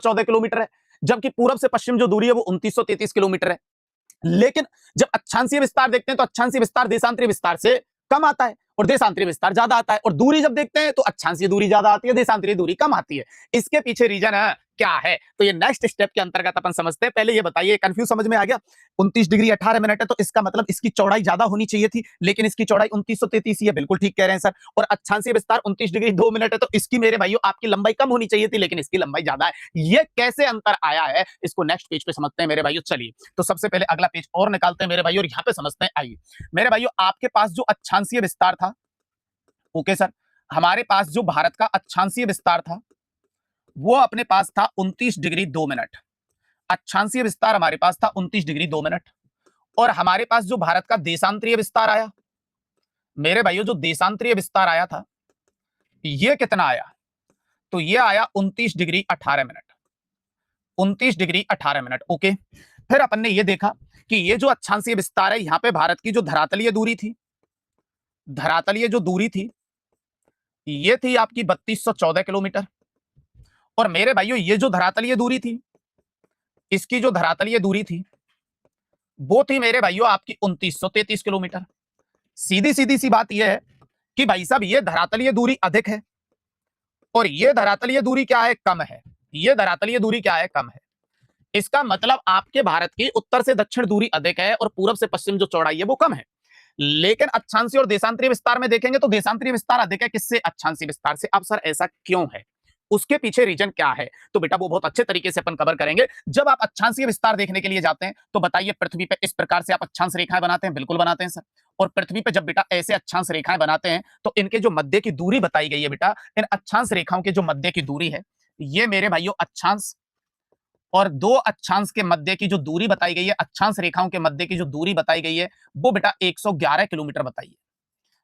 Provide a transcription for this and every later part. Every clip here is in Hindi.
14 किलोमीटर है, जबकि पूरब से पश्चिम जो दूरी है वो 2933 किलोमीटर है। लेकिन जब अक्षांशीय विस्तार देखते हैं तो अक्षांशीय विस्तार देशांतरीय विस्तार से कम आता है और देशांतरीय विस्तार ज्यादा आता है, और दूरी जब देखते हैं तो अक्षांशीय दूरी ज्यादा आती है, देशांतरीय दूरी कम आती है। इसके पीछे रीजन क्या है, तो ये नेक्स्ट स्टेप के अंतर्गत अपन समझते हैं। पहले ये बताइए, कंफ्यूज समझ में आ गया? 29 डिग्री 18 मिनट है, तो इसका मतलब इसकी चौड़ाई ज्यादा होनी चाहिए थी, लेकिन इसकी चौड़ाई 2933 ही है। बिल्कुल ठीक कह रहे हैं सर। और अक्षांशीय विस्तार 29 डिग्री 2 मिनट है, तो इसकी मेरे भाइयों आपकी लंबाई कम होनी चाहिए थी, लेकिन इसकी लंबाई ज्यादा है। ये कैसे अंतर आया है, इसको नेक्स्ट पेज पे समझते हैं मेरे भाइयों। चलिए, तो सबसे पहले अगला पेज और निकालते हैं मेरे भाइयों, और यहाँ पे समझते हैं। आइए मेरे भाइयों, आपके पास जो अक्षांशीय विस्तार था, ओके सर, हमारे पास जो भारत का अक्षांशीय विस्तार था वो अपने पास था 29 डिग्री 2 मिनट। अक्षांशीय विस्तार हमारे पास था 29 डिग्री 2 मिनट। और हमारे पास जो भारत का देशांतरीय विस्तार आया मेरे भाइयों, जो देशांतरीय विस्तार आया था, ये कितना आया, तो ये आया 29 degree 18 minute. 29 degree 18 minute, okay. फिर अपन ने ये देखा कि ये जो अक्षांशीय विस्तार है, यहां पे भारत की जो धरातलीय दूरी थी, धरातलीय जो दूरी थी ये थी आपकी 3214 किलोमीटर। और मेरे भाइयों, ये जो धरातलीय दूरी थी, इसकी जो धरातलीय दूरी थी वो थी मेरे भाइयों आपकी 2933 किलोमीटर। सीधी सीधी सी बात यह है कि भाई साहब, ये धरातलीय दूरी अधिक है और ये धरातलीय दूरी क्या है, कम है। ये धरातलीय दूरी क्या है, कम है। इसका मतलब आपके भारत की उत्तर से दक्षिण दूरी अधिक है और पूरब से पश्चिम जो चौड़ाई है वो कम है। लेकिन अक्षांशीय और देशांतरीय विस्तार में देखेंगे तो देशांतरीय विस्तार अधिक है, किससे, अक्षांशीय विस्तार से। अब सर ऐसा क्यों है, उसके पीछे रीजन क्या है, तो बेटा वो बहुत अच्छे तरीके से अपन कवर करेंगे। जब आप अक्षांशीय विस्तार देखने के लिए जाते हैं तो बताइए, पृथ्वी पे इस प्रकार से आप अक्षांश रेखाएं बनाते हैं? बिल्कुल बनाते हैं सर। और पृथ्वी पे जब बेटा ऐसे अक्षांश रेखाएं बनाते हैं तो इनके जो मध्य की दूरी बताई गई है बेटा, इन अक्षांश रेखाओं के जो मध्य की दूरी है, ये मेरे भाइयों अक्षांश और दो अक्षांश के मध्य की जो दूरी बताई गई है, अक्षांश रेखाओं के मध्य की जो दूरी बताई गई है वो बेटा 111 किलोमीटर बताइए।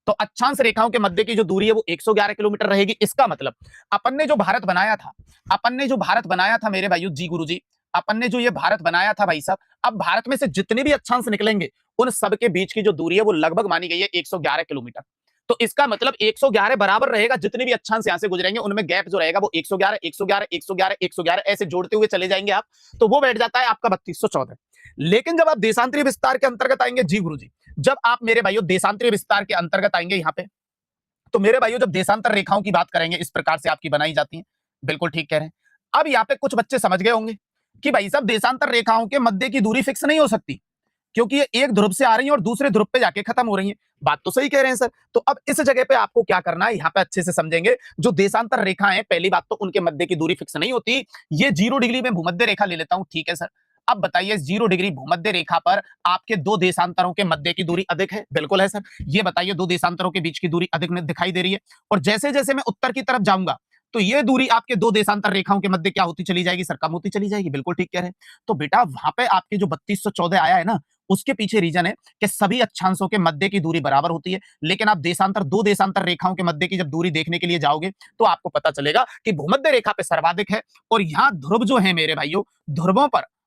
तो अक्षांश रेखाओं के मध्य की जो दूरी है वो 111 किलोमीटर रहेगी। इसका मतलब अपन ने जो भारत बनाया था, अपन ने जो भारत बनाया था मेरे भाइयों, जी गुरुजी, अपन ने जो ये भारत बनाया था भाई साहब, अब भारत में से जितने भी अक्षांश निकलेंगे उन सब के बीच की जो दूरी है वो लगभग मानी गई है 111 किलोमीटर। तो इसका मतलब 111 बराबर रहेगा, जितने भी अक्षांश यहां से गुजरेंगे उनमें गैप जो रहेगा वो 111 111 111 111 ऐसे जोड़ते हुए चले जाएंगे आप, तो वो बैठ जाता है आपका 3214। लेकिन जब आप देशांतरीय विस्तार के अंतर्गत आएंगे, जी गुरुजी, जब आप मेरे भाइयों देशांतरीय विस्तार के अंतर्गत आएंगे यहां पे, तो मेरे भाइयों जब देशांतर रेखाओं की बात करेंगे, इस प्रकार से आपकी बनाई जाती है। बिल्कुल ठीक कह रहे हैं। अब यहाँ पे कुछ बच्चे समझ गए होंगे कि भाई साहब देशांतर रेखाओं के मध्य की दूरी फिक्स नहीं हो सकती, क्योंकि ये एक ध्रुव से आ रही है और दूसरे ध्रुव पे जाके खत्म हो रही है। बात तो सही कह रहे हैं सर। तो अब इस जगह पे आपको क्या करना है, यहाँ पे अच्छे से समझेंगे। जो देशांतर रेखा है, पहली बात तो उनके मध्य की दूरी फिक्स नहीं होती। ये 0 डिग्री में भूमध्य रेखा ले लेता हूं, ठीक है सर। अब बताइए, 0 डिग्री भूमध्य रेखा पर आपके दो देशांतरों के मध्य की दूरी अधिक है? बिल्कुल है सर। ये बताइए, दो देशांतरों के बीच की दूरी अधिक दिखाई दे रही है। और जैसे जैसे मैं उत्तर की तरफ जाऊंगा तो ये दूरी आपके दो देशांतर रेखाओं के मध्य क्या होती चली जाएगी सर, कम होती चली जाएगी। बिल्कुल ठीक कह रहे हैं। तो बेटा वहां पे आपके जो 3214 आया है ना, उसके पीछे रीजन है कि सभी अक्षांशों के मध्य की दूरी बराबर होती है। लेकिन आप दो देशांतर रेखाओं के मध्य की जब दूरी देखने के लिए जाओगे तो आपको पता चलेगा कि भूमध्य रेखा पे सर्वाधिक है और यहाँ ध्रुव जो है मेरे भाइयों,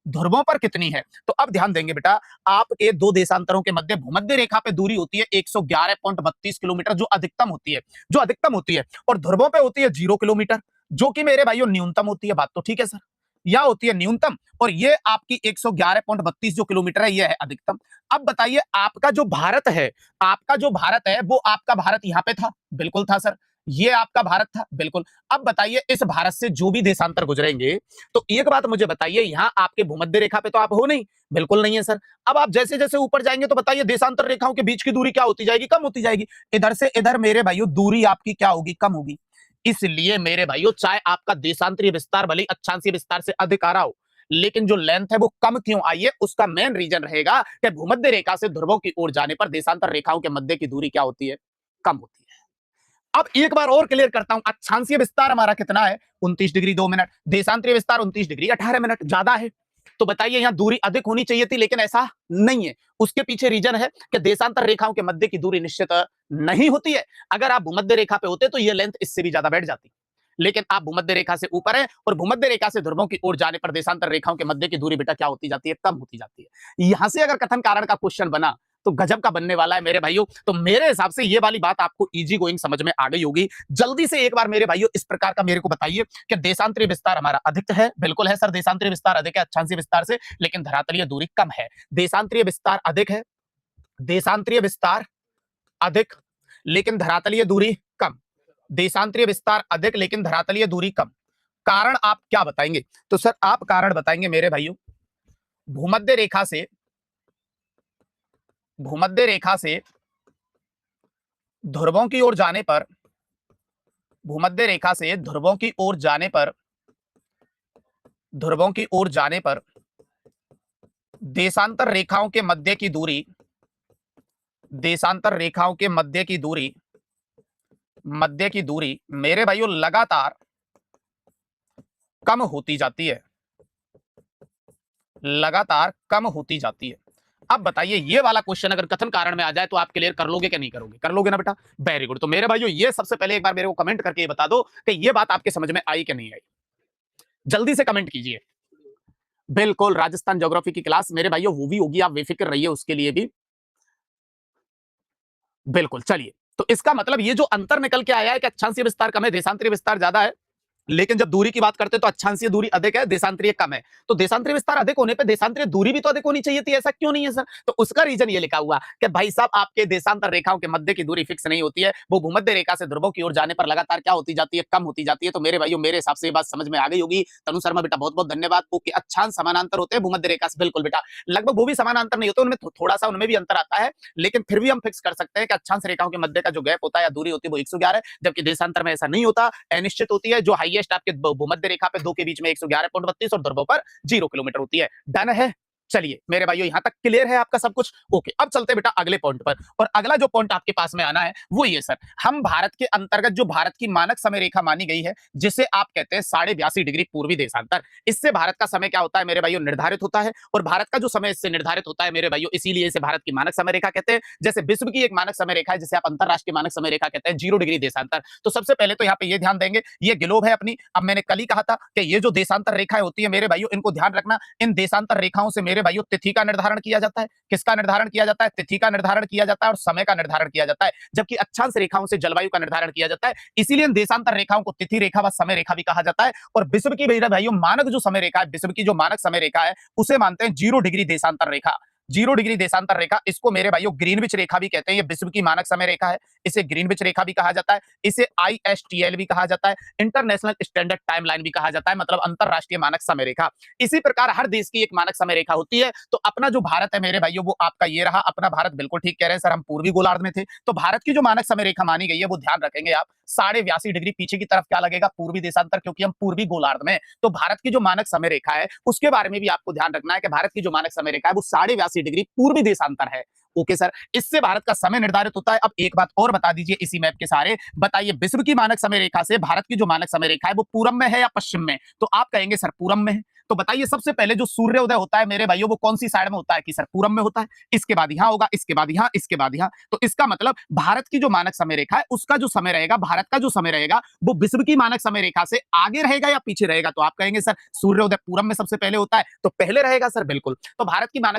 ध्रुवों पर कितनी है। तो अब ध्यान देंगे बेटा, आपके दो देशांतरों के मध्य भूमध्य रेखा पे दूरी होती है 111.32 किलोमीटर, जो अधिकतम होती है, और ध्रुवों पे होती है 0 किलोमीटर, जो कि मेरे भाइयों न्यूनतम होती है। बात तो ठीक है सर, यह होती है न्यूनतम, और ये आपकी 111.32 जो किलोमीटर है, ये है अधिकतम। अब बताइए, आपका जो भारत है वो आपका भारत यहाँ पे था? बिल्कुल था सर। ये आपका भारत था, बिल्कुल। अब बताइए, इस भारत से जो भी देशांतर गुजरेंगे, तो एक बात मुझे बताइए, यहाँ आपके भूमध्य रेखा पे तो आप हो नहीं? बिल्कुल नहीं है सर। अब आप जैसे जैसे ऊपर जाएंगे तो बताइए, देशांतर रेखाओं के बीच की दूरी क्या होती जाएगी, कम होती जाएगी। इधर से इधर मेरे भाइयों दूरी आपकी क्या होगी, कम होगी। इसलिए मेरे भाइयों, चाहे आपका देशांतरीय विस्तार भले अक्षांशीय विस्तार से अधिक आ रहा हो, लेकिन जो लेंथ है वो कम क्यों आई है, उसका मेन रीजन रहेगा कि भूमध्य रेखा से ध्रुवों की ओर जाने पर देशांतर रेखाओं के मध्य की दूरी क्या होती है, कम होती है। अब एक बार और क्लियर करता हूं, अक्षांशीय विस्तार हमारा कितना है, 29 डिग्री 2 मिनट, देशांतरीय विस्तार 29 डिग्री 18 मिनट, ज्यादा है। तो बताइए, यहां दूरी अधिक होनी चाहिए थी, लेकिन ऐसा नहीं है। उसके पीछे रीजन है कि देशांतर रेखाओं के मध्य की दूरी निश्चित नहीं होती है। अगर आप भूमध्य रेखा पे होते तो यह लेंथ इससे भी ज्यादा बैठ जाती, लेकिन आप भूमध्य रेखा से ऊपर है और भूमध्य रेखा से ध्रुवों की ओर जाने पर देशांतर रेखाओं के मध्य की दूरी बेटा क्या होती जाती है, कम होती जाती है। यहां से अगर कथन कारण का क्वेश्चन बना तो गजब का बनने वाला है मेरे भाइयों। तो मेरे हिसाब से ये वाली बात आपको इजी गोइंग समझ में आ गई होगी। जल्दी से एक बार मेरे भाइयों इस प्रकार का मेरे को बताइए कि देशांतरीय विस्तार हमारा अधिक है। बिल्कुल है सर, देशांतरीय विस्तार अधिक है अक्षांशीय विस्तार से, लेकिन धरातलीय दूरी कम है। देशांतरीय विस्तार अधिक है, देशांतरीय विस्तार अधिक लेकिन धरातलीय दूरी कम। देशांतरीय विस्तार अधिक लेकिन धरातलीय दूरी कम। कारण आप क्या बताएंगे? तो सर आप कारण बताएंगे मेरे भाइयों, भूमध्य रेखा से ध्रुवों की ओर जाने पर, भूमध्य रेखा से ध्रुवों की ओर जाने पर देशांतर रेखाओं के मध्य की दूरी, देशांतर रेखाओं के मध्य की दूरी मेरे भाइयों लगातार कम होती जाती है, लगातार कम होती जाती है। अब बताइए ये वाला क्वेश्चन अगर कथन कारण में आ जाए तो आप क्लियर कर लोगे क्या नहीं करोगे? कर लोगे ना बेटा? Very good. तो मेरे भाइयों ये सबसे पहले एक बार मेरे को कमेंट करके ये बता दो कि ये बात आपके समझ में आई कि नहीं आई। जल्दी से कमेंट कीजिए। बिल्कुल, राजस्थान ज्योग्राफी की क्लास मेरे भाइयों वो भी होगी, आप बेफिक्र रहिए उसके लिए भी। बिल्कुल, चलिए तो इसका मतलब ये जो अंतर निकल के आया है कि अक्षांशीय विस्तार कम है, देशांतरीय विस्तार ज्यादा है, लेकिन जब दूरी की बात करते हैं तो अक्षांशीय दूरी अधिक है, देशांतरीय कम है। तो देशांतरीय विस्तार अधिक होने पे देशांतरीय दूरी भी तो अधिक होनी चाहिए थी, ऐसा क्यों नहीं है सर? तो उसका रीजन ये लिखा हुआ कि भाई साहब आपके देशांतर रेखाओं के मध्य की दूरी फिक्स नहीं होती है, वो भूमध्य रेखा से ध्रुवों की ओर जाने पर लगातार क्या होती जाती है? कम होती जाती है। तो मेरे भाइयों मेरे हिसाब से ये बात समझ में आ गई होगी। तनु शर्मा बेटा बहुत बहुत धन्यवाद। ओके, अक्षांश समानांतर होते हैं भूमध्य रेखा से, बिल्कुल बेटा, लगभग वो भी समानांतर नहीं होते, उनमें थोड़ा सा उनमें भी अंतर आता है, लेकिन फिर भी हम फिक्स कर सकते हैं कि अक्षांश रेखाओं के मध्य का जो गैप होता है या दूरी होती है वो 111, जबकि देशांतर में ऐसा नहीं होता, अनिश्चित होती है। जो हाईएस्ट आपके भूमध्य रेखा पे दो के बीच में 111.32 और ध्रुवों पर 0 किलोमीटर होती है। डन है? चलिए मेरे भाइयों यहां तक क्लियर है आपका सब कुछ? ओके, अब चलते बेटा अगले पॉइंट पर। और अगला जो पॉइंट आपके पास में आना है वो ये सर, हम भारत के अंतर्गत जो भारत की मानक समय रेखा मानी गई है, जिसे आप कहते हैं 82.5 डिग्री पूर्वी देशांतर, इससे भारत का समय क्या होता है मेरे भाइयों? निर्धारित होता है। और भारत का जो समय इससे निर्धारित होता है मेरे भाइयों, इसीलिए इसे भारत की मानक समय रेखा कहते हैं। जैसे विश्व की एक मानक समय रेखा है जिसे आप अंतरराष्ट्रीय मानक समय रेखा कहते हैं, 0 डिग्री देशांतर। तो सबसे पहले तो यहाँ पे ये ध्यान देंगे, ये ग्लोब है अपनी। अब मैंने कल ही कहा था कि ये जो देशांतर रेखाएं होती है मेरे भाइयों, इनको ध्यान रखना, इन देशांतर रेखाओं से मेरे भाइयों तिथि का निर्धारण किया जाता है। किसका निर्धारण किया जाता है? तिथि का निर्धारण किया जाता है और समय का निर्धारण किया जाता है। जबकि अक्षांश रेखाओं से जलवायु का निर्धारण किया जाता है। इसीलिए इन देशांतर रेखाओं को तिथि रेखा व समय रेखा भी कहा जाता है। और विश्व की मेरे भाइयों मानक जो समय रेखा है, विश्व की जो मानक समय रेखा है, उसे मानते हैं 0 डिग्री देशांतर रेखा। 0 डिग्री देशांतर रेखा, इसको मेरे भाइयों ग्रीनविच रेखा भी कहते हैं। ये विश्व की मानक समय रेखा है, इसे ग्रीनविच रेखा भी कहा जाता है, इसे ISTL भी कहा जाता है, इंटरनेशनल स्टैंडर्ड टाइमलाइन भी कहा जाता है, मतलब अंतरराष्ट्रीय मानक समय रेखा। इसी प्रकार हर देश की एक मानक समय रेखा होती है। तो अपना जो भारत है मेरे भाइयों, वो आपका ये रहा अपना भारत। बिल्कुल ठीक कह रहे हैं सर, हम पूर्वी गोलार्ध में थे। तो भारत की जो मानक समय रेखा मानी गई है वो ध्यान रखेंगे आप, 82.5 डिग्री पीछे की तरफ क्या लगेगा? पूर्वी देशांतर, क्योंकि हम पूर्वी गोलार्ध में। तो भारत की जो मानक समय रेखा है उसके बारे में भी आपको ध्यान रखना है कि भारत की जो मानक समय रेखा है वो 82.5 डिग्री पूर्वी देशांतर है। ओके सर, इससे भारत का समय निर्धारित होता है। अब एक बात और बता दीजिए इसी मैप के सारे, बताइए विश्व की मानक समय रेखा से भारत की जो मानक समय रेखा है वो पूरब में है या पश्चिम में? तो आप कहेंगे सर पूरब में है। तो बताइए सबसे पहले जो सूर्योदय होता है मेरे भाइयों वो कौन सी साइड में होता है? कि सर पूरब में होता है। इसके बाद यहां होगा, इसके बाद यहां, इसके बाद यहां। तो इसका मतलब भारत की जो मानक समय रेखा है उसका जो समय रहेगा, भारत का जो समय रहेगा वो विश्व की मानक समय रेखा से आगे रहेगा या पीछे रहेगा? तो आप कहेंगे सर सूर्योदय पूरब में सबसे पहले होता है, तो पहले रहेगा सर। बिल्कुल, तो भारत की मानक